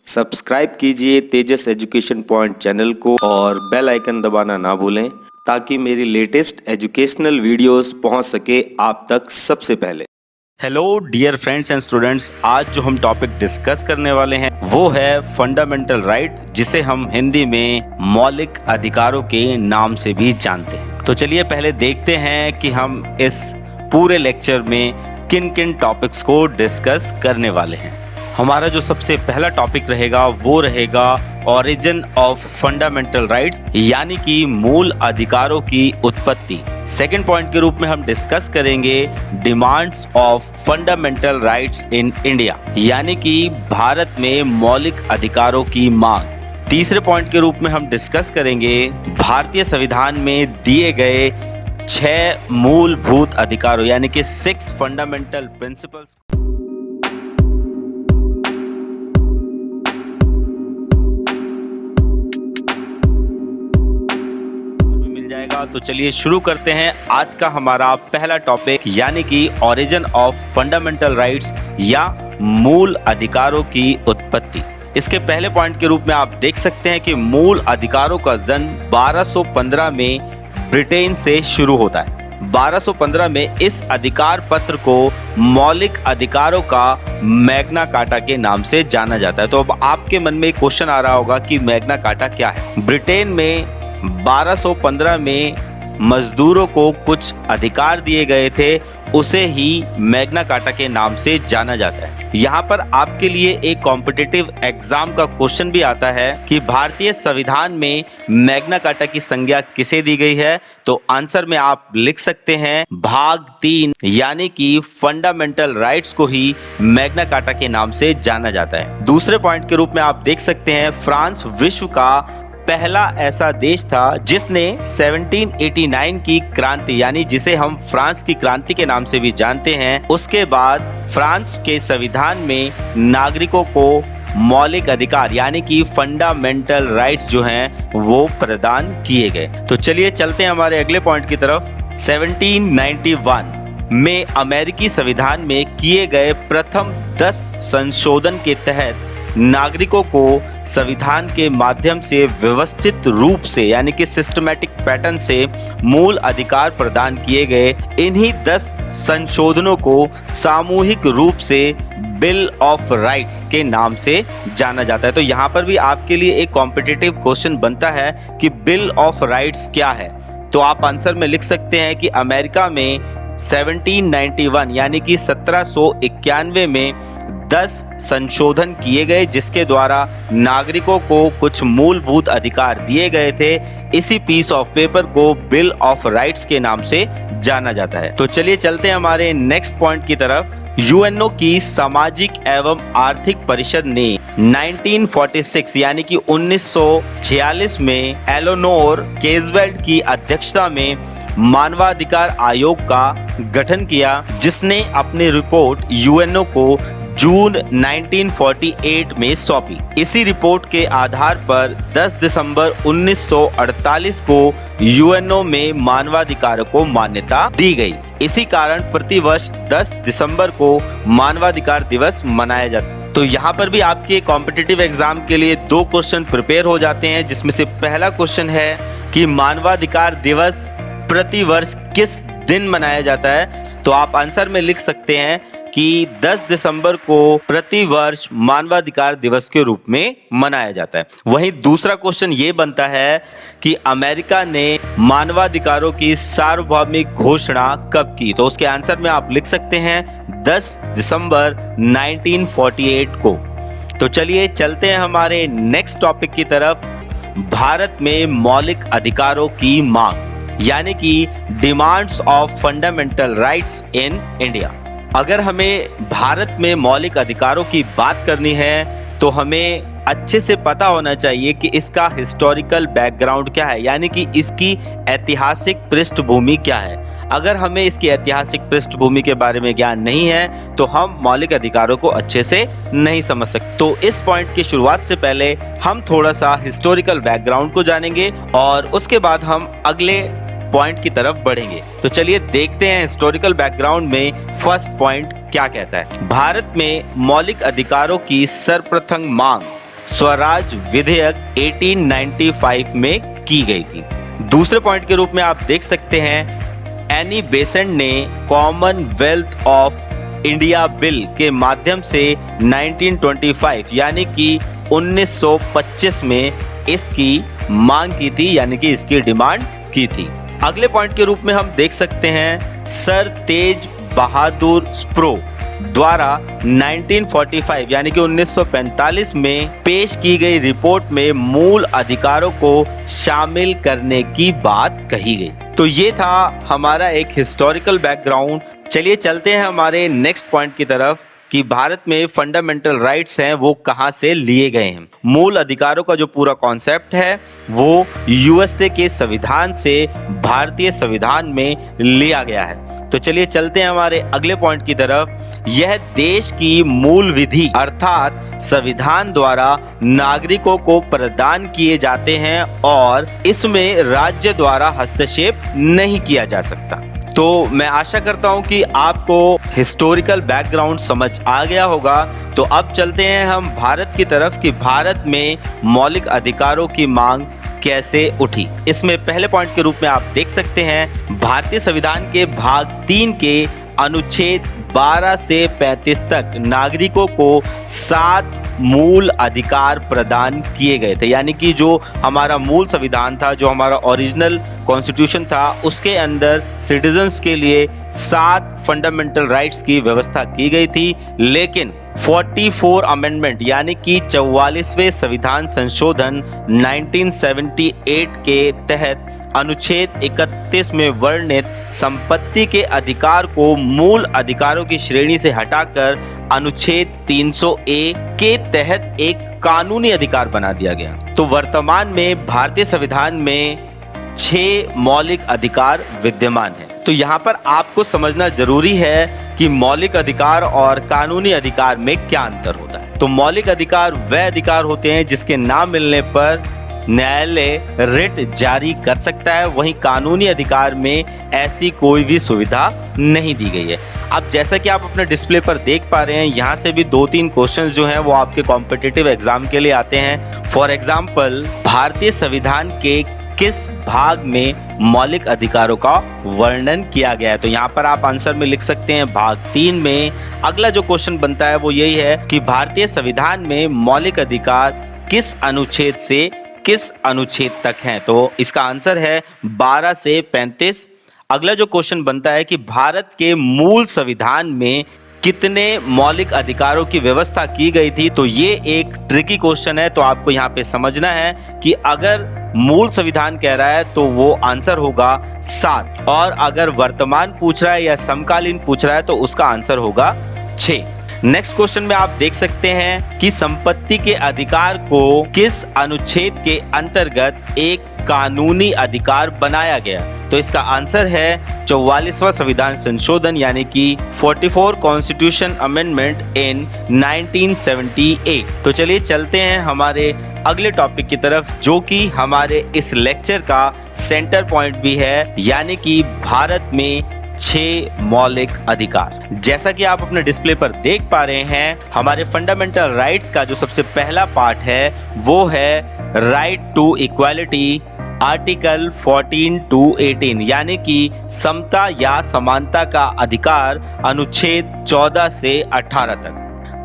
Subscribe कीजिए तेजस education point channel को और बेल आइकन दबाना ना भूलें ताकि मेरी लेटेस्ट एजुकेशनल वीडियोस पहुंच सके आप तक सबसे पहले। Hello dear friends and students, आज जो हम टॉपिक डिस्कस करने वाले हैं वो है फंडामेंटल राइट, जिसे हम हिंदी में मौलिक अधिकारों के नाम से भी जानते हैं। तो चलिए पहले देखते हैं कि हम इस पूरे लेक्चर में किन किन टॉपिक्स को डिस्कस करने वाले हैं। हमारा जो सबसे पहला टॉपिक रहेगा वो रहेगा ओरिजिन ऑफ फंडामेंटल राइट्स, यानी कि मूल अधिकारों की उत्पत्ति। सेकंड पॉइंट के रूप में हम डिस्कस करेंगे demands of fundamental rights in India, यानी कि भारत में मौलिक अधिकारों की मांग। तीसरे पॉइंट के रूप में हम डिस्कस करेंगे भारतीय संविधान में दिए गए 6 मूलभूत अधिकारों, यानी कि 6 फंडामेंटल प्रिंसिपल्स। तो चलिए शुरू करते हैं आज का हमारा पहला टॉपिक, यानी कि ओरिजिन ऑफ फंडामेंटल राइट्स या मूल अधिकारों की उत्पत्ति। इसके पहले पॉइंट के रूप में आप देख सकते हैं कि मूल अधिकारों का जन्म 1215 में ब्रिटेन से शुरू होता है। 1215 में इस अधिकार पत्र को मौलिक अधिकारों का मैग्ना कार्टा के नाम से जाना जाता है। तो अब आपके मन में क्वेश्चन आ रहा होगा कि मैग्ना कार्टा क्या है। ब्रिटेन में 1215 में मजदूरों को कुछ अधिकार दिए गए थे, उसे ही मैग्ना कार्टा के नाम से जाना जाता है। यहाँ पर आपके लिए एक कॉम्पिटिटिव एग्जाम का क्वेश्चन भी आता है कि भारतीय संविधान में मैग्ना कार्टा की संज्ञा किसे दी गई है। तो आंसर में आप लिख सकते हैं भाग 3, यानी कि फंडामेंटल राइट्स को ही मैग्ना कार्टा के नाम से जाना जाता है। दूसरे पॉइंट के रूप में आप देख सकते हैं फ्रांस विश्व का पहला ऐसा देश था जिसने 1789 की क्रांति, यानी जिसे हम फ्रांस की क्रांति के नाम से भी जानते हैं, उसके बाद फ्रांस के संविधान में नागरिकों को मौलिक अधिकार यानी कि फंडामेंटल राइट्स जो हैं वो प्रदान किए गए। तो चलिए चलते हैं हमारे अगले पॉइंट की तरफ। 1791 में अमेरिकी संविधान में किए गए प्रथम 10 संशोधन के तहत नागरिकों को संविधान के माध्यम से व्यवस्थित रूप से, यानी कि सिस्टमैटिक पैटर्न से मूल अधिकार प्रदान किए गए। इन्हीं 10 संशोधनों को सामूहिक रूप से बिल ऑफ राइट्स के नाम से जाना जाता है। तो यहाँ पर भी आपके लिए एक कॉम्पिटिटिव क्वेश्चन बनता है कि बिल ऑफ राइट्स क्या है। तो आप आंसर में लिख सकते हैं कि अमेरिका में 1791 यानी कि 1791 में 10 संशोधन किए गए, जिसके द्वारा नागरिकों को कुछ मूलभूत अधिकार दिए गए थे। इसी पीस ऑफ पेपर को बिल ऑफ राइट्स के नाम से जाना जाता है। तो चलिए चलते हैं हमारे नेक्स्ट पॉइंट की तरफ। यूएनओ की सामाजिक एवं आर्थिक परिषद ने 1946 यानी कि 1946 में एलोनोर केजवेल्ट की अध्यक्षता में मानवाधिकार आयोग का गठन किया, जिसने अपनी रिपोर्ट यूएनओ को जून 1948 में सौंपी। इसी रिपोर्ट के आधार पर 10 दिसंबर 1948 को यूएनओ में मानवाधिकारों को मान्यता दी गई। इसी कारण प्रतिवर्ष 10 दिसंबर को मानवाधिकार दिवस मनाया जाता है। तो यहाँ पर भी आपके कॉम्पिटिटिव एग्जाम के लिए 2 क्वेश्चन प्रिपेयर हो जाते हैं, जिसमें से पहला क्वेश्चन है कि मानवाधिकार दिवस प्रतिवर्ष किस दिन मनाया जाता है। तो आप आंसर में लिख सकते हैं कि 10 दिसंबर को प्रतिवर्ष मानवाधिकार दिवस के रूप में मनाया जाता है। वहीं दूसरा क्वेश्चन ये बनता है कि अमेरिका ने मानवाधिकारों की सार्वभौमिक घोषणा कब की। तो उसके आंसर में आप लिख सकते हैं 10 दिसंबर 1948 को। तो चलिए चलते हैं हमारे नेक्स्ट टॉपिक की तरफ, भारत में मौलिक अधिकारों की मांग, यानी कि demands of fundamental rights in India. अगर हमें भारत में मौलिक अधिकारों की बात करनी है तो हमें अच्छे से पता होना चाहिए कि इसका हिस्टोरिकल बैकग्राउंड क्या है, यानी कि इसकी ऐतिहासिक पृष्ठभूमि क्या है। अगर हमें इसकी ऐतिहासिक पृष्ठभूमि के बारे में ज्ञान नहीं है तो हम मौलिक अधिकारों को अच्छे से नहीं समझ सकते। तो इस पॉइंट की शुरुआत से पहले हम थोड़ा सा हिस्टोरिकल बैकग्राउंड को जानेंगे और उसके बाद हम अगले पॉइंट की तरफ बढ़ेंगे। तो चलिए देखते हैं हिस्टोरिकल बैकग्राउंड में फर्स्ट पॉइंट क्या कहता है। भारत में मौलिक अधिकारों की सर्वप्रथम मांग स्वराज विधेयक 1895 में की गई थी। दूसरे पॉइंट के रूप में आप देख सकते हैं एनी बेसेंट ने कॉमनवेल्थ ऑफ इंडिया बिल के माध्यम से 1925 यानी कि 1925 में इसकी मांग की थी, यानी कि इसकी डिमांड की थी। अगले पॉइंट के रूप में हम देख सकते हैं सर तेज बहादुर स्प्रो द्वारा 1945 यानी कि 1945 में पेश की गई रिपोर्ट में मूल अधिकारों को शामिल करने की बात कही गई। तो ये था हमारा एक हिस्टोरिकल बैकग्राउंड। चलिए चलते हैं हमारे नेक्स्ट पॉइंट की तरफ कि भारत में फंडामेंटल राइट्स हैं वो कहां से लिए गए हैं। मूल अधिकारों का जो पूरा कॉन्सेप्ट है वो यूएसए के संविधान से भारतीय संविधान में लिया गया है। तो चलिए चलते हैं हमारे अगले पॉइंट की तरफ। यह देश की मूल विधि अर्थात संविधान द्वारा नागरिकों को प्रदान किए जाते हैं और इसमें राज्य द्वारा हस्तक्षेप नहीं किया जा सकता। तो मैं आशा करता हूं कि आपको हिस्टोरिकल बैकग्राउंड समझ आ गया होगा। तो अब चलते हैं हम भारत की तरफ कि भारत में मौलिक अधिकारों की मांग कैसे उठी। इसमें पहले पॉइंट के रूप में आप देख सकते हैं भारतीय संविधान के भाग 3 के अनुच्छेद 12 से 35 तक नागरिकों को 7 मूल अधिकार प्रदान किए गए थे। यानी कि जो हमारा मूल संविधान था, जो हमारा ओरिजिनल कॉन्स्टिट्यूशन था, उसके अंदर सिटीजन्स के लिए 7 फंडामेंटल राइट्स की व्यवस्था की गई थी। लेकिन 44 अमेंडमेंट यानी कि 44वें संविधान संशोधन 1978 के तहत अनुच्छेद 31 में वर्णित संपत्ति के अधिकार को मूल अधिकारों की श्रेणी से हटाकर अनुच्छेद 300A के तहत एक कानूनी अधिकार बना दिया गया। तो वर्तमान में भारतीय संविधान में 6 मौलिक अधिकार विद्यमान हैं। तो यहाँ पर आपको समझना जरूरी है कि मौलिक अधिकार और कानूनी अधिकार में क्या अंतर होता है। तो मौलिक अधिकार वह अधिकार होते हैं जिसके ना मिलने पर न्यायालय रिट जारी कर सकता है, वहीं कानूनी अधिकार में ऐसी कोई भी सुविधा नहीं दी गई है। अब जैसा कि आप अपने डिस्प्ले पर देख पा रहे हैं, यहाँ से भी 2-3 क्वेश्चंस जो हैं वो आपके कॉम्पिटिटिव एग्जाम के लिए आते हैं। फॉर एग्जाम्पल, भारतीय संविधान के किस भाग में मौलिक अधिकारों का वर्णन किया गया है? तो यहाँ पर आप आंसर में लिख सकते हैं भाग 3 में। अगला जो क्वेश्चन बनता है वो यही है कि भारतीय संविधान में मौलिक अधिकार किस अनुच्छेद से किस अनुच्छेद तक हैं? तो इसका आंसर है 12 से 35। अगला जो क्वेश्चन बनता है कि भारत के मूल संविधान में कितने मौलिक अधिकारों की व्यवस्था की गई थी? तो ये एक ट्रिकी क्वेश्चन है। तो आपको यहाँ पे समझना है कि अगर मूल संविधान कह रहा है तो वो आंसर होगा 7, और अगर वर्तमान पूछ रहा है या समकालीन पूछ रहा है तो उसका आंसर होगा 6। नेक्स्ट क्वेश्चन में आप देख सकते हैं कि संपत्ति के अधिकार को किस अनुच्छेद के अंतर्गत एक कानूनी अधिकार बनाया गया? तो इसका आंसर है 44वां संविधान संशोधन यानी कि 44 कॉन्स्टिट्यूशन अमेंडमेंट इन 1978। तो चलिए चलते हैं हमारे अगले टॉपिक की तरफ, जो कि हमारे इस लेक्चर का सेंटर पॉइंट भी है, यानी कि भारत में 6 मौलिक अधिकार। जैसा कि आप अपने डिस्प्ले पर देख पा रहे हैं, हमारे फंडामेंटल राइट्स का जो सबसे पहला पार्ट है वो है right to equality, article 14 to 18 यानी कि समता या समानता का अधिकार अनुच्छेद 14 से 18 तक।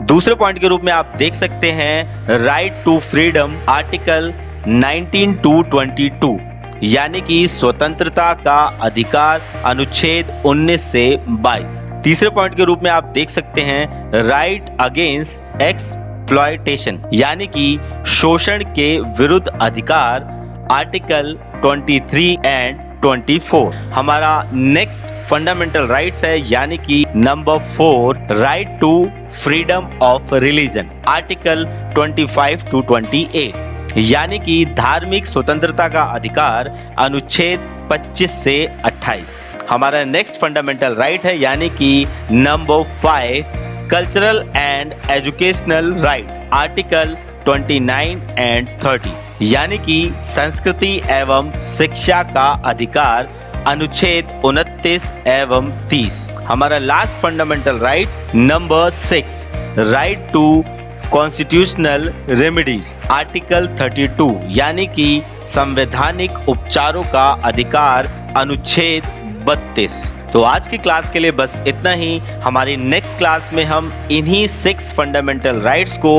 दूसरे पॉइंट के रूप में आप देख सकते हैं right to freedom, article 19 to 22 यानी कि स्वतंत्रता का अधिकार अनुच्छेद 19 से 22। तीसरे पॉइंट के रूप में आप देख सकते हैं राइट अगेंस्ट एक्सप्लॉयटेशन यानी कि शोषण के विरुद्ध अधिकार, आर्टिकल 23 एंड 24। हमारा नेक्स्ट फंडामेंटल राइट्स है यानी कि number 4 right to freedom of religion, article 25 to 28 यानी कि धार्मिक स्वतंत्रता का अधिकार अनुच्छेद 25 से 28। हमारा नेक्स्ट फंडामेंटल राइट है यानी कि number 5 cultural and educational right, article 29 and 30 यानी कि संस्कृति एवं शिक्षा का अधिकार अनुच्छेद 29 एवं 30। हमारा last fundamental rights number 6 right to constitutional remedies, article 32 यानी कि संवैधानिक उपचारों का अधिकार, अनुच्छेद 32। तो आज की क्लास के लिए बस इतना ही। हमारी नेक्स्ट क्लास में हम इन्हीं 6 फंडामेंटल राइट्स को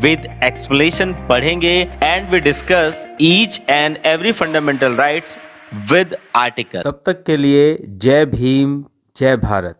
विद एक्सप्लेनेशन पढ़ेंगे and we discuss each and every fundamental rights with article. तब तक के लिए जय भीम, जय भारत।